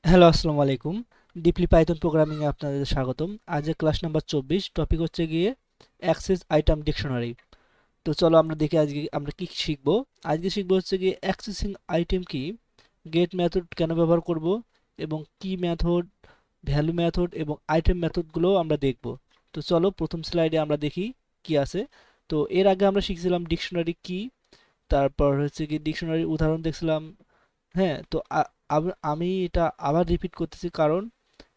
Hello, আসসালামু আলাইকুম। Deeply Python programming এ আপনাদের স্বাগতম। আজকে ক্লাস নাম্বার 24, টপিক হচ্ছে গিয়ে অ্যাক্সেস আইটেম ডিকশনারি। তো চলো আমরা দেখি আজকে আমরা কি শিখবো। আজকে শিখবো হচ্ছে গিয়ে অ্যাক্সেসিং আইটেম কি, গেট মেথড কেন ব্যবহার করব, এবং কি মেথড, ভ্যালু মেথড এবং আইটেম মেথডগুলোও আমরা দেখব। তো চলো প্রথম স্লাইডে আমরা দেখি কি আছে। তো এর আগে আমরা শিখছিলাম ডিকশনারি কি, তারপর হচ্ছে কি ডিকশনারির উদাহরণ দেখছিলাম। হ্যাঁ, তো আমি এটা আবার রিপিট করতেছি কারণ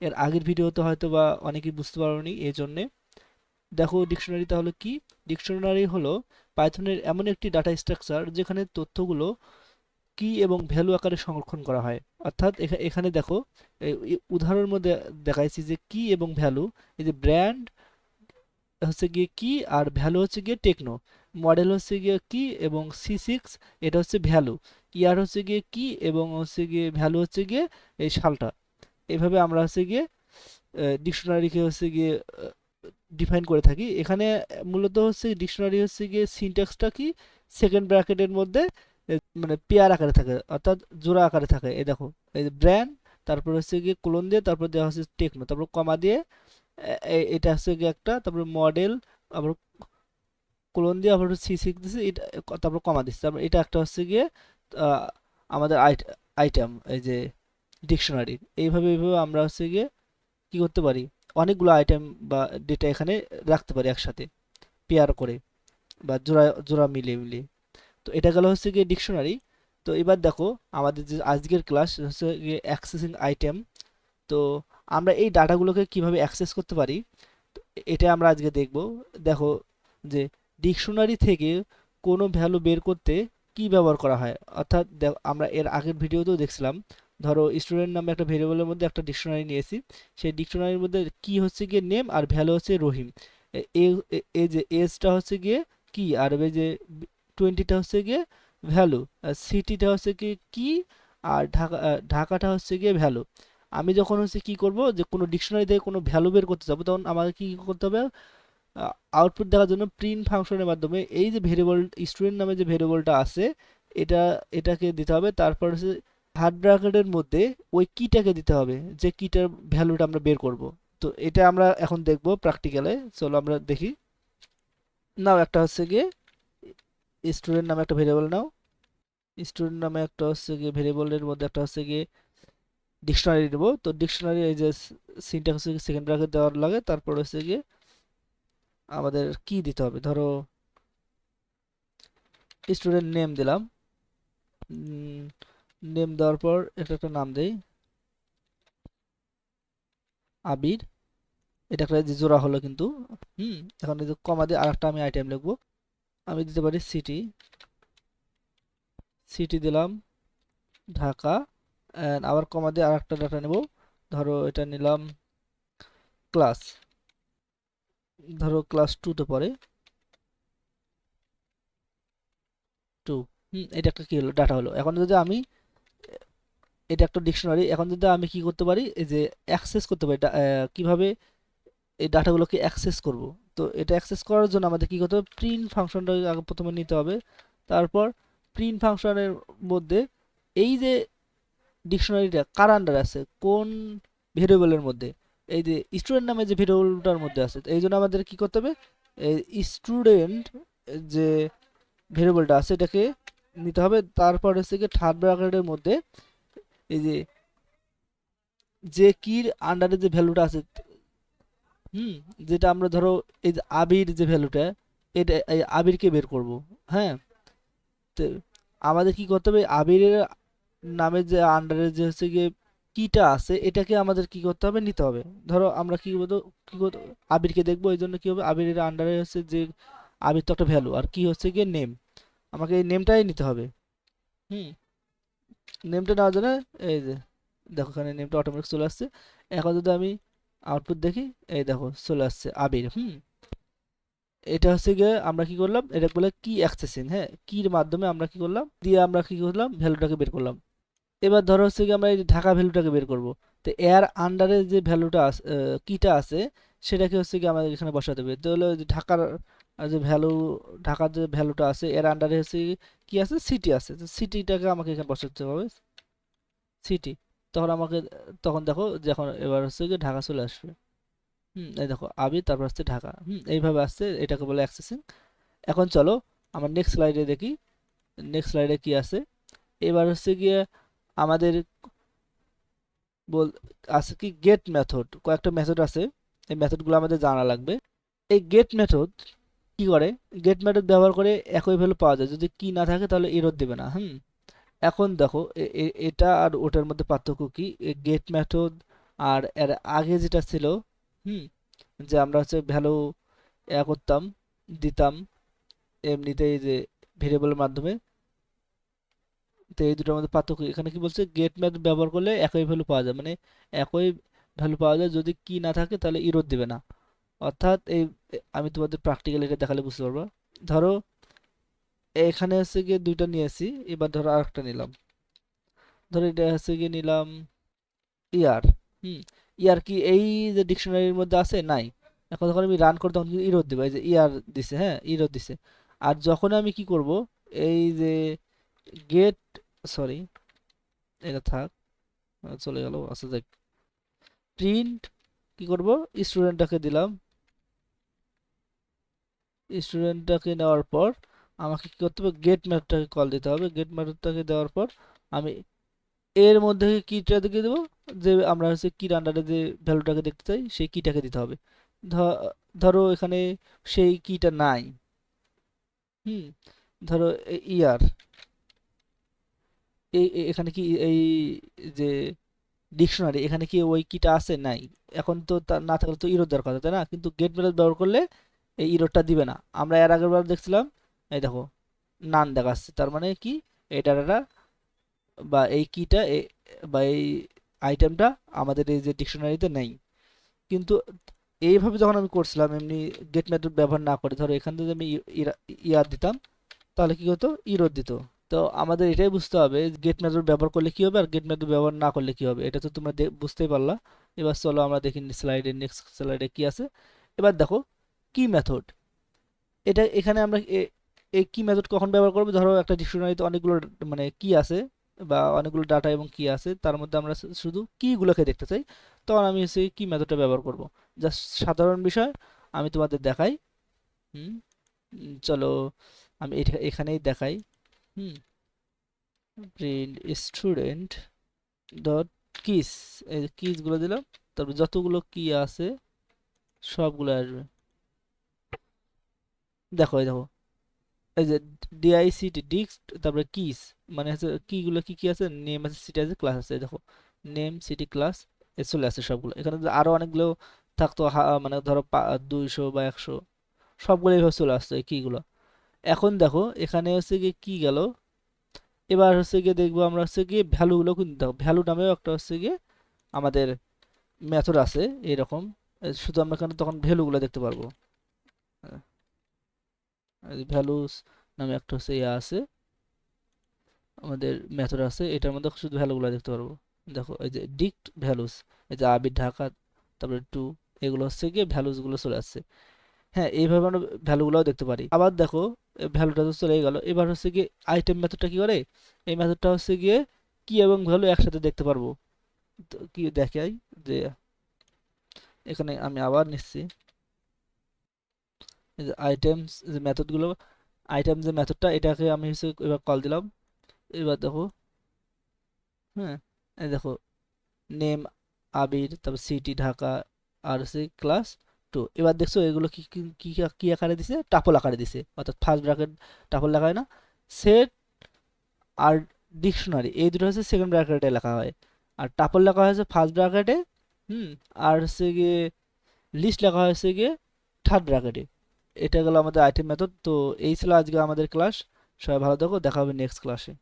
এর আগের ভিডিওতে হয়তো বা অনেকেই বুঝতে পারোনি, এই জন্যে। দেখো ডিকশনারি তাহলে কি। ডিকশনারি হলো পাইথনের এমন একটি ডাটা স্ট্রাকচার যেখানে তথ্যগুলো কি এবং ভ্যালু আকারে সংরক্ষণ করা হয়। অর্থাৎ এখানে দেখো এই উদাহরণের মধ্যে দেখাইছি যে কি এবং ভ্যালু। এই যে ব্র্যান্ড হচ্ছে গিয়ে কি আর ভ্যালু হচ্ছে গিয়ে টেকনো, মডেল হচ্ছে গিয়ে কি এবং C6 এটা হচ্ছে ভ্যালু, ইয়ার হচ্ছে গিয়ে কি এবং হচ্ছে গিয়ে ভ্যালু হচ্ছে গিয়ে এই সালটা। এইভাবে আমরা হচ্ছে গিয়ে ডিকশনারিকে হচ্ছে গিয়ে ডিফাইন করে থাকি এখানে। মূলত হচ্ছে ডিকশনারি হচ্ছে গিয়ে সিনট্যাক্সটা কি, সেকেন্ড ব্র্যাকেটের মধ্যে মানে পেয়ার আকারে থাকে, অর্থাৎ জোড়া আকারে থাকে। এই দেখো, এই যে ব্র্যান্ড, তারপর হচ্ছে গিয়ে কোলন দিয়ে, তারপর দেওয়া হচ্ছে টেকনো, তারপর কমা দিয়ে এটা হচ্ছে গিয়ে একটা, তারপর মডেল, আবার কোলন দিয়ে, আবার C6 দিচ্ছে এটা, তারপর কমা দিচ্ছে, তারপর এটা একটা হচ্ছে গিয়ে আহ, আমাদের আইটেম, এই যে ডিকশনারি। এইভাবে আমরা হচ্ছে গিয়ে কি করতে পারি, অনেকগুলো আইটেম বা ডেটা এখানে রাখতে পারি একসাথে পেয়ার করে বা জোড়া জোড়া মিলিয়ে মিলিয়ে। তো এটা গেল হচ্ছে গিয়ে ডিকশনারি। তো এবার দেখো আমাদের যে আজকের ক্লাস হচ্ছে গিয়ে অ্যাক্সেসিং আইটেম। তো আমরা এই ডাটাগুলোকে কিভাবে অ্যাক্সেস করতে পারি, তো এটা আমরা আজকে দেখব। দেখো যে ডিকশনারি থেকে কোনো ভ্যালু বের করতে কি ব্যবহার করা হয়। অর্থাৎ আমরা এর আগের ভিডিওতেও দেখছিলাম, ধরো স্টুডেন্ট নামে একটা ভেরিয়েবলের মধ্যে একটা ডিকশনারি নিয়েছি। সেই ডিকশনারির মধ্যে কি হচ্ছে গিয়ে নেম আর ভ্যালু হচ্ছে রহিম। এই যে এজটা হচ্ছে গিয়ে কি, আর এই যে 20টা হচ্ছে গিয়ে ভ্যালু, আর সিটিটা হচ্ছে গিয়ে কি, আর ঢাকাটা হচ্ছে গিয়ে ভ্যালু। আমি যখন হচ্ছে কি করব, যে কোনো ডিকশনারি থেকে কোনো ভ্যালু বের করতে যাবো, তখন আমাকে কি করতে হবে, আউটপুট দেখার জন্য প্রিন্ট ফাংশনের মাধ্যমে এই যে ভেরিয়েবল স্টুডেন্ট নামে যে ভেরিয়েবলটা আছে এটা, এটাকে দিতে হবে। তারপর হচ্ছে হার্ড ব্র্যাকেটের মধ্যে ওই কিটাকে দিতে হবে, যে কিটার ভ্যালুটা আমরা বের করব। তো এটা আমরা এখন দেখব প্র্যাকটিক্যালে। চলো আমরা দেখি। নাও একটা হচ্ছে গিয়ে স্টুডেন্ট নামে একটা ভেরিয়েবল নাও। স্টুডেন্ট নামে একটা হচ্ছে গিয়ে ভেরিয়েবলের মধ্যে একটা হচ্ছে গিয়ে ডিকশনারি দেবো। তো ডিকশনারি এই যে সিনট্যাক্স হচ্ছে সেকেন্ড ব্র্যাকেট দেওয়ার লাগে, তারপর হচ্ছে গিয়ে আমাদের কি দিতে হবে, ধরো স্টুডেন্ট নেম দিলাম। নেম দেওয়ার পর একটা একটা নাম দেই, আবির। এটা একটা যে জোড়া হলো কিন্তু। এখন এই যে কমা দিয়ে আরেকটা আমি আইটেম লিখবো। আমি দিতে পারি সিটি। সিটি দিলাম, ঢাকা। আবার কমা দিয়ে আরেকটা ডাটা নেব, ধরো এটা নিলাম ক্লাস, ধরো ক্লাস 2 তে পড়ে, 2। এটা একটা কি হলো, ডাটা হলো। এখন যদি আমি, এটা একটা ডিকশনারি, এখন যদি আমি কি করতে পারি, এই যে অ্যাক্সেস করতে পারি, কিভাবে এই ডাটাগুলোকে অ্যাক্সেস করব। তো এটা অ্যাক্সেস করার জন্য আমাদের কি করতে হবে, প্রিন্ট ফাংশনটা আগে প্রথমে নিতে হবে। তারপর প্রিন্ট ফাংশনের মধ্যে এই যে ডিকশনারিটা কার আন্ডার আছে, কোন ভেরিয়েবলের মধ্যে, এই যে স্টুডেন্ট নামে যে ভেরিয়েবলটার মধ্যে আছে, তো এই জন্য আমাদের কি করতে হবে, এই স্টুডেন্ট যে ভেরিয়েবলটা আছে এটাকে নিতে হবে। তারপর হচ্ছে কি থার্ড ব্র্যাকেটের মধ্যে এই যে যে কির আন্ডারে যে ভ্যালুটা আছে, হুম যেটা আমরা ধরো এই যে আবির যে ভ্যালুটা, এটা এই আবিরকে বের করব। হ্যাঁ, তো আমাদের কি করতে হবে, আবিরের নামে যে আন্ডারে যে হচ্ছে গিয়ে কিটা আছে এটাকে আমাদের কি করতে হবে, নিতে হবে। ধরো আমরা কি করবো, কি করবো, আবিরকে দেখবো, এই জন্য কি হবে, আবিরের আন্ডারে হচ্ছে যে আবির তো একটা ভ্যালু, আর কি হচ্ছে গিয়ে নেম, আমাকে এই নেমটাই নিতে হবে। হুম নেমটা নেওয়ার জন্য এই যে দেখো এখানে নেমটা অটোমেটিক চলে আসছে। এখন যদি আমি আউটপুট দেখি, এই দেখো চলে আসছে আবির। এটা হচ্ছে গিয়ে আমরা কি করলাম, এটা বলে কি অ্যাক্সেসিং। হ্যাঁ, কির মাধ্যমে আমরা কি করলাম, দিয়ে আমরা কি করলাম, ভ্যালুটাকে বের করলাম। এবার ধরো হচ্ছে কি আমরা এই ঢাকা ভ্যালুটাকে বের করব। তো এর আন্ডারে যে ভ্যালুটা আছে, কিটা আছে, সেটাকে হচ্ছে কি আমাদের এখানে বসাতে হবে। তো হলো যে ঢাকার যে ভ্যালু, ঢাকার যে ভ্যালুটা আছে এর আন্ডারে হচ্ছে কি আছে, সিটি আছে। তো সিটিটাকে আমাকে এখানে বসাতে হবে, সিটি। তখন আমাকে, তখন দেখো যখন এবার হচ্ছে গিয়ে ঢাকা চলে আসবে। এই দেখো আবির, তারপর আসছে ঢাকা। এইভাবে আসছে, এটাকে বলে অ্যাক্সেসিং। এখন চলো আমার নেক্সট স্লাইডে দেখি, নেক্সট স্লাইডে কি আছে। এবার হচ্ছে গিয়ে আমাদের বল আছে কি গেট মেথড, কয়েকটা মেথড আছে, এই মেথডগুলো আমাদের জানা লাগবে। এই গেট মেথড কি করে, গেট মেথড ব্যবহার করে একই ভ্যালু পাওয়া যায়, যদি কি না থাকে তাহলে এরর দেবে না। এখন দেখো এটা আর ওটার মধ্যে পার্থক্য কি, গেট মেথড আর এর আগে যেটা ছিল, হুম যে আমরা হচ্ছে ভ্যালু করতাম, দিতাম এমনিতেই যে ভেরিয়েবলের মাধ্যমে। তো এই দুটোর মধ্যে পার্থক্য এখানে কি বলছে, গেট মেথড ব্যবহার করলে একই ভ্যালু পাওয়া যায়, মানে একই ভ্যালু পাওয়া যায়, যদি কি না থাকে তাহলে ইরোর দিবে না। অর্থাৎ আমি তোমাদের প্র্যাকটিক্যালি এটা দেখালে বুঝতে পারবা। ধরো এখানে হচ্ছে গিয়ে দুইটা নিয়েছি, এবার ধরো আরেকটা নিলাম, ধরো এটা হচ্ছে গিয়ে নিলাম ইয়ার। হুম ইয়ার কি এই যে ডিকশনারির মধ্যে আছে? নাই। এখন যখন আমি রান করি তখন কিন্তু ইরোর দিবে, এই যে ইয়ার দিছে, হ্যাঁ ইরোর দিছে। আর যখন আমি কি করব, এই যে গেট, সরি এটা থাক, চলে গেল, আচ্ছা যাক, প্রিন্ট কি করব, স্টুডেন্টটাকে দিলাম। স্টুডেন্টটাকে নেওয়ার পর আমাকে কি করতে হবে, গেট মেথডটাকে কল দিতে হবে। গেট মেথডটাকে দেওয়ার পর আমি এর মধ্যে কিটা দিকে দেবো, যে আমরা হচ্ছে কির আন্ডারে যে ভ্যালুটাকে দেখতে চাই সেই কিটাকে দিতে হবে। ধরো এখানে সেই কিটা নাই। হুম ধরো ইয়ার, এখানে কি এই যে ডিকশনারি, এখানে কি ওই কিটা আছে? নাই। এখন তো না থাকলে তো ইরোর দেওয়ার কথা, তাই না? কিন্তু গেট মেথড ব্যবহার করলে এই ইরোরটা দিবে না। আমরা এর আগের বার দেখছিলাম, এই দেখো নান দেখাচ্ছে, তার মানে কি এই ডাটাটা বা এই কিটা বা এই আইটেমটা আমাদের এই যে ডিকশনারিতে নেই। কিন্তু এইভাবে যখন আমি করছিলাম এমনি গেট মেথড ব্যবহার না করে, ধরো এখান থেকে আমি ইয়ার দিতাম, তাহলে কি হতো, ইরোর দিত। তো আমাদের এটাই বুঝতে হবে গেট মেথড ব্যবহার করলে কি হবে আর গেট মেথড ব্যবহার না করলে কি হবে, এটা তো তোমরা বুঝতেই পারলা। এবার চলো আমরা দেখি স্লাইডে, নেক্সট স্লাইডে কি আছে। এবার দেখো কি মেথড, এটা এখানে আমরা এই কি মেথড কখন ব্যবহার করবো, ধরো একটা ডিকশনারিতে অনেকগুলো মানে কি আছে বা অনেকগুলো ডাটা এবং কি আছে, তার মধ্যে আমরা শুধু কিগুলোকে দেখতে চাই, তখন আমি সেই কি মেথডটা ব্যবহার করব। জাস্ট সাধারণ বিষয় আমি তোমাদের দেখাই। হুম চলো আমি এটা এখানেই দেখাই। হুম প্রিন্ট স্টুডেন্ট ডট কিস, এই কিস গুলো দিলাম, তারপর যতগুলো কি আছে সবগুলো আসবে। দেখো এই দেখো, এই যে ডিআইসিটি ডিস্ক, তারপরে কিস, মানে হচ্ছে কিগুলো কি কি আছে, নেম আছে, সিটি আছে, ক্লাস আছে। এই দেখো নেম, সিটি, ক্লাস, এ চলে আসছে সবগুলো। এখানে যদি আরো অনেকগুলো থাকতো, মানে ধরো 200 বা 100, সবগুলো এইভাবে চলে আসতো এই কিগুলো। এখন দেখো এখানে হচ্ছে গিয়ে কি গেল, এবার হচ্ছে গিয়ে দেখবো আমরা হচ্ছে গিয়ে ভ্যালুগুলো, কিন্তু দেখো ভ্যালু নামেও একটা হচ্ছে গিয়ে আমাদের মেথড আছে এরকম। শুধু আমরা এখানে তখন ভ্যালুগুলো দেখতে পারবো। ভ্যালুস নামে একটা হচ্ছে ইয়ে আছে, আমাদের মেথড আছে, এটার মধ্যে শুধু ভ্যালুগুলো দেখতে পারবো। দেখো এই যে ডিক্ট ভ্যালুস, এই যে আবির ঢাকা, তারপরে টু, এগুলো হচ্ছে গিয়ে ভ্যালুস গুলো চলে আসছে। হ্যাঁ এইভাবে আমরা ভ্যালুগুলোও দেখতে পারি। আবার দেখো ভ্যালুটা তো চলে গেল, এবার হচ্ছে গিয়ে আইটেম মেথডটা কি করে, এই মেথডটা হচ্ছে গিয়ে কি এবং ভ্যালু একসাথে দেখতে পারবো। তো কি দেখাই, যে এখানে আমি আবার নিচ্ছি, এই যে আইটেমস যে মেথডগুলো, আইটেম যে মেথডটা, এটাকে আমি হচ্ছে এবার কল দিলাম। এবার দেখো, হ্যাঁ এই দেখো নেম আবির, তারপর সিটি ঢাকা, আর হচ্ছে ক্লাস টু। এবার দেখছো এগুলো কি কি কি কি আকারে দিছে, টাপল আকারে দিছে, অর্থাৎ ফার্স্ট ব্র্যাকেট টাপল লেখা হয় না, সেট আর ডিকশনারি এই দুটো হচ্ছে সেকেন্ড ব্র্যাকেটে লেখা হয়, আর টাপল লেখা হয়েছে ফার্স্ট ব্র্যাকেটে। হুম আর হচ্ছে গিয়ে লিস্ট লেখা হয়েছে গিয়ে থার্ড ব্র্যাকেটে। এটা গেল আমাদের আইটেম মেথড। তো এই ছিল আজকে আমাদের ক্লাস। সবাই ভালো থাকো, দেখা হবে নেক্সট ক্লাসে।